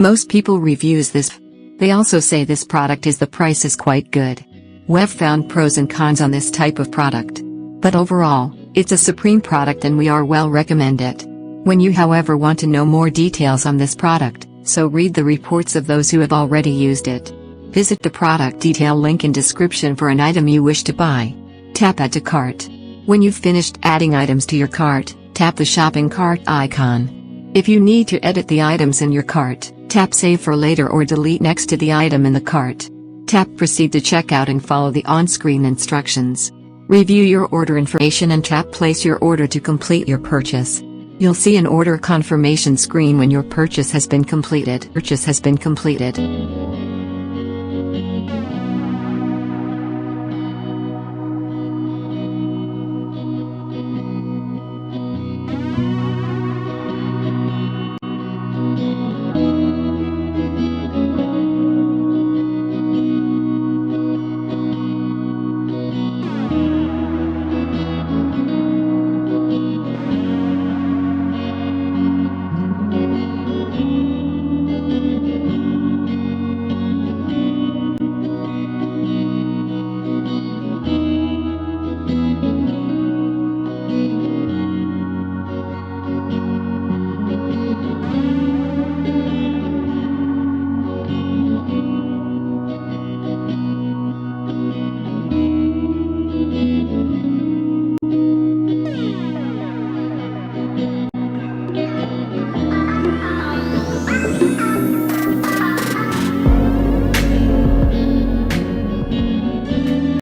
Most people reviews this. They also say this product the price is quite good. We've found pros and cons on this type of product. But overall, it's a supreme product and we are well recommend it. When you however want to know more details on this product, so read the reports of those who have already used it. Visit the product detail link in description for an item you wish to buy. Tap Add to Cart. When you've finished adding items to your cart, tap the shopping cart icon. If you need to edit the items in your cart, tap Save for later or delete next to the item in the cart. Tap Proceed to checkout and follow the on-screen instructions. Review your order information and tap Place your order to complete your purchase. You'll see an order confirmation screen when your purchase has been completed.